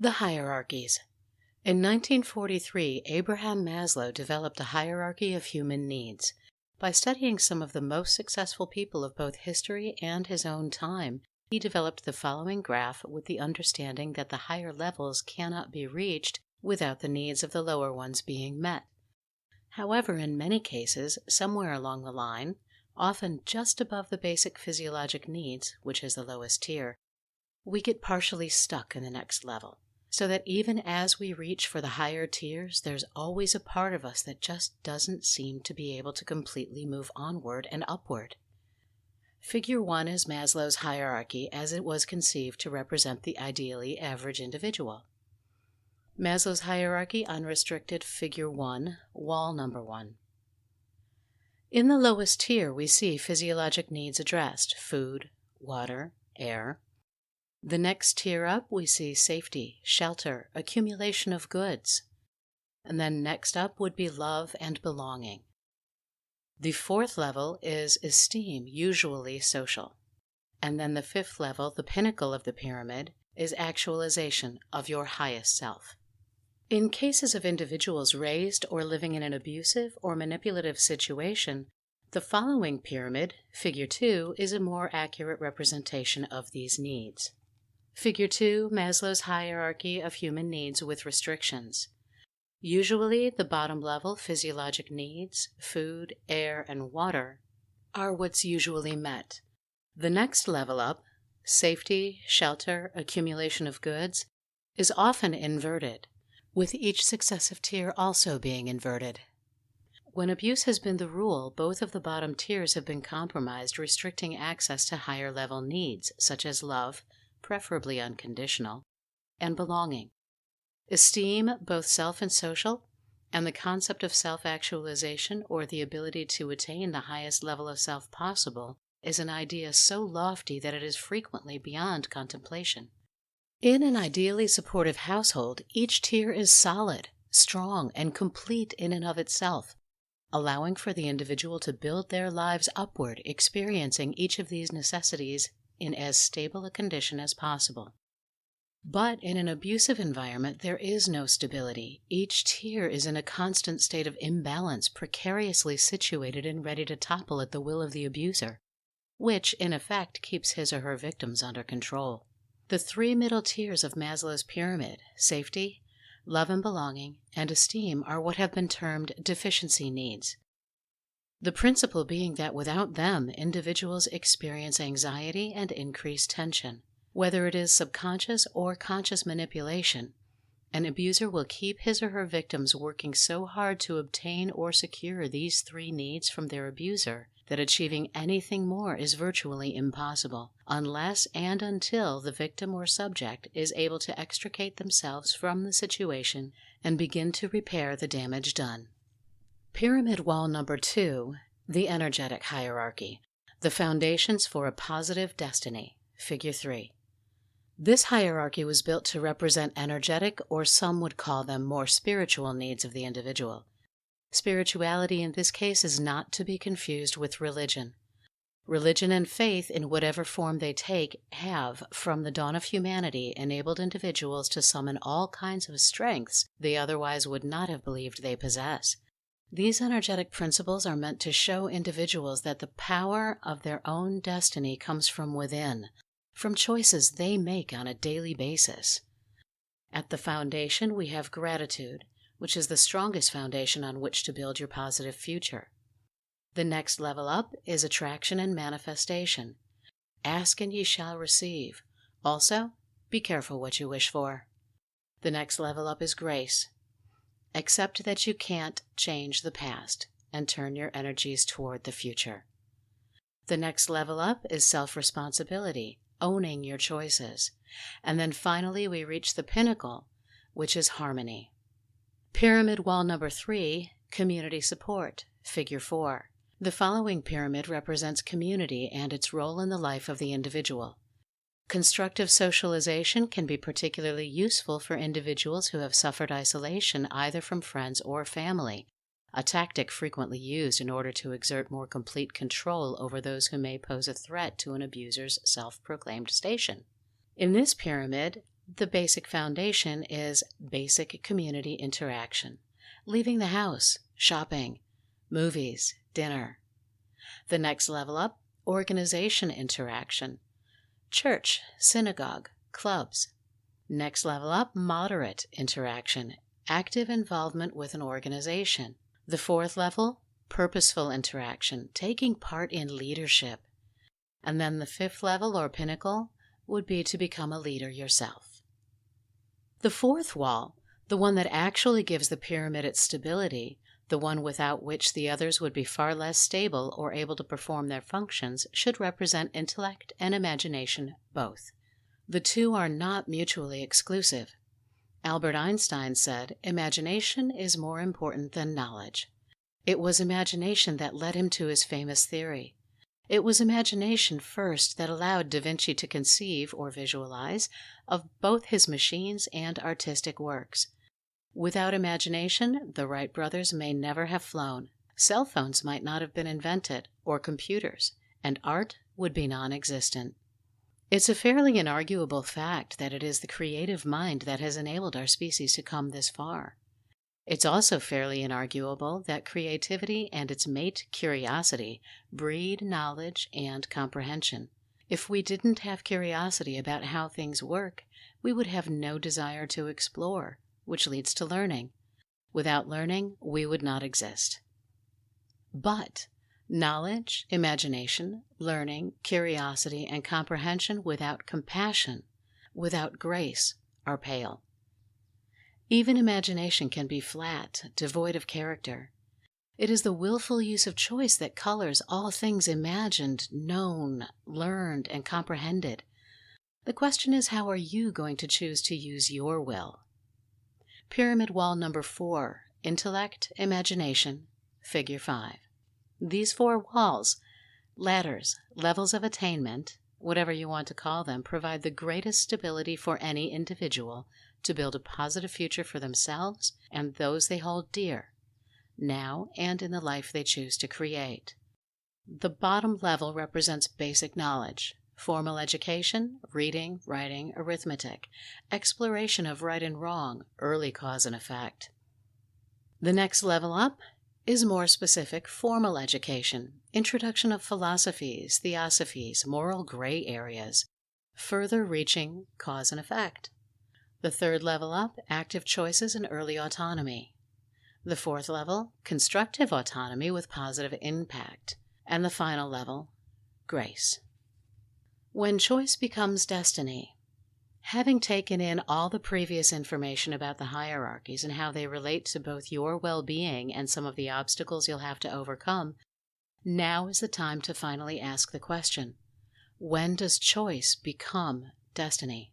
The Hierarchies. In 1943, Abraham Maslow developed a hierarchy of human needs. By studying some of the most successful people of both history and his own time, he developed the following graph with the understanding that the higher levels cannot be reached without the needs of the lower ones being met. However, in many cases, somewhere along the line, often just above the basic physiologic needs, which is the lowest tier, we get partially stuck in the next level. So that even as we reach for the higher tiers, there's always a part of us that just doesn't seem to be able to completely move onward and upward. Figure 1 is Maslow's hierarchy as it was conceived to represent the ideally average individual. Maslow's hierarchy unrestricted Figure 1, wall number 1. In the lowest tier, we see physiologic needs addressed: food, water, air. The next tier up, we see safety, shelter, accumulation of goods. And then next up would be love and belonging. The fourth level is esteem, usually social. And then the fifth level, the pinnacle of the pyramid, is actualization of your highest self. In cases of individuals raised or living in an abusive or manipulative situation, the following pyramid, Figure 2, is a more accurate representation of these needs. Figure 2, Maslow's hierarchy of human needs with restrictions. Usually, the bottom level physiologic needs, food, air, and water, are what's usually met. The next level up, safety, shelter, accumulation of goods, is often inverted, with each successive tier also being inverted. When abuse has been the rule, both of the bottom tiers have been compromised, restricting access to higher level needs, such as love, preferably unconditional, and belonging. Esteem, both self and social, and the concept of self-actualization or the ability to attain the highest level of self possible is an idea so lofty that it is frequently beyond contemplation. In an ideally supportive household, each tier is solid, strong, and complete in and of itself, allowing for the individual to build their lives upward, experiencing each of these necessities in as stable a condition as possible. But in an abusive environment, there is no stability. Each tier is in a constant state of imbalance, precariously situated and ready to topple at the will of the abuser, which, in effect, keeps his or her victims under control. The three middle tiers of Maslow's pyramid, safety, love and belonging, and esteem, are what have been termed deficiency needs. The principle being that without them, individuals experience anxiety and increased tension. Whether it is subconscious or conscious manipulation, an abuser will keep his or her victims working so hard to obtain or secure these three needs from their abuser that achieving anything more is virtually impossible, unless and until the victim or subject is able to extricate themselves from the situation and begin to repair the damage done. Pyramid wall number 2, the energetic hierarchy, the foundations for a positive destiny, Figure 3. This hierarchy was built to represent energetic, or some would call them more spiritual needs of the individual. Spirituality in this case is not to be confused with religion. Religion and faith, in whatever form they take, have, from the dawn of humanity, enabled individuals to summon all kinds of strengths they otherwise would not have believed they possess. These energetic principles are meant to show individuals that the power of their own destiny comes from within, from choices they make on a daily basis. At the foundation, we have gratitude, which is the strongest foundation on which to build your positive future. The next level up is attraction and manifestation. Ask and ye shall receive. Also, be careful what you wish for. The next level up is grace. Accept that you can't change the past and turn your energies toward the future. The next level up is self-responsibility, owning your choices. And then finally we reach the pinnacle, which is harmony. Pyramid wall number 3, community support, Figure 4. The following pyramid represents community and its role in the life of the individual. Constructive socialization can be particularly useful for individuals who have suffered isolation either from friends or family, a tactic frequently used in order to exert more complete control over those who may pose a threat to an abuser's self-proclaimed station. In this pyramid, The basic foundation is basic community interaction. Leaving the house, shopping, movies, dinner. The next level up, organization interaction. Church, synagogue, clubs. Next level up, moderate interaction. Active involvement with an organization. The fourth level, purposeful interaction, taking part in leadership. And then the fifth level or pinnacle would be to become a leader yourself. The fourth wall, the one that actually gives the pyramid its stability, the one without which the others would be far less stable or able to perform their functions, should represent intellect and imagination both. The two are not mutually exclusive. Albert Einstein said, "Imagination is more important than knowledge." It was imagination that led him to his famous theory. It was imagination first that allowed Da Vinci to conceive or visualize of both his machines and artistic works. Without imagination, the Wright brothers may never have flown, cell phones might not have been invented, or computers, and art would be non-existent. It's a fairly inarguable fact that it is the creative mind that has enabled our species to come this far. It's also fairly inarguable that creativity and its mate, curiosity, breed knowledge and comprehension. If we didn't have curiosity about how things work, we would have no desire to explore, which leads to learning. Without learning, we would not exist. But knowledge, imagination, learning, curiosity, and comprehension without compassion, without grace, are pale. Even imagination can be flat, devoid of character. It is the willful use of choice that colors all things imagined, known, learned, and comprehended. The question is, how are you going to choose to use your will? Pyramid wall number 4, intellect, imagination, figure 5. These 4 walls, ladders, levels of attainment, whatever you want to call them, provide the greatest stability for any individual to build a positive future for themselves and those they hold dear, now and in the life they choose to create. The bottom level represents basic knowledge, formal education, reading, writing, arithmetic, exploration of right and wrong, early cause and effect. The next level up is more specific formal education, introduction of philosophies, theosophies, moral gray areas, further reaching cause and effect. The third level up, active choices and early autonomy. The fourth level, constructive autonomy with positive impact. And the final level, grace. When choice becomes destiny, having taken in all the previous information about the hierarchies and how they relate to both your well-being and some of the obstacles you'll have to overcome, now is the time to finally ask the question, when does choice become destiny?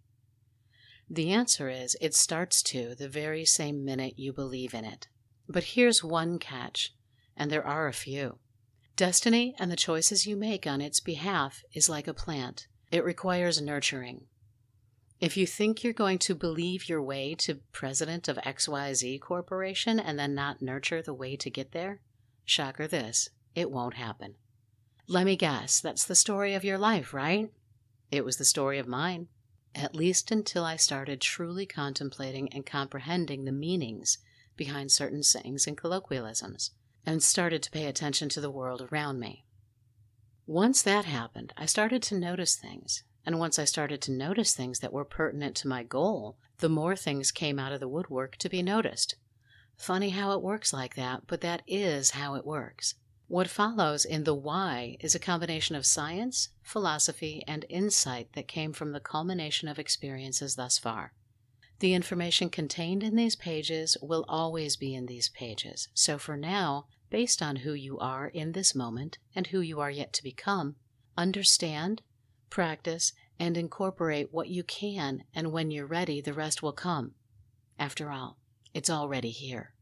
The answer is, it starts to the very same minute you believe in it. But here's one catch, and there are a few. Destiny and the choices you make on its behalf is like a plant. It requires nurturing. If you think you're going to believe your way to president of XYZ Corporation and then not nurture the way to get there, shocker this, it won't happen. Let me guess, that's the story of your life, right? It was the story of mine. At least until I started truly contemplating and comprehending the meanings behind certain sayings and colloquialisms, and started to pay attention to the world around me. Once that happened, I started to notice things, and once I started to notice things that were pertinent to my goal, the more things came out of the woodwork to be noticed. Funny how it works like that, but that is how it works. What follows in the why is a combination of science, philosophy, and insight that came from the culmination of experiences thus far. The information contained in these pages will always be in these pages, so for now, based on who you are in this moment and who you are yet to become, understand, practice, and incorporate what you can, and when you're ready, the rest will come. After all, it's already here.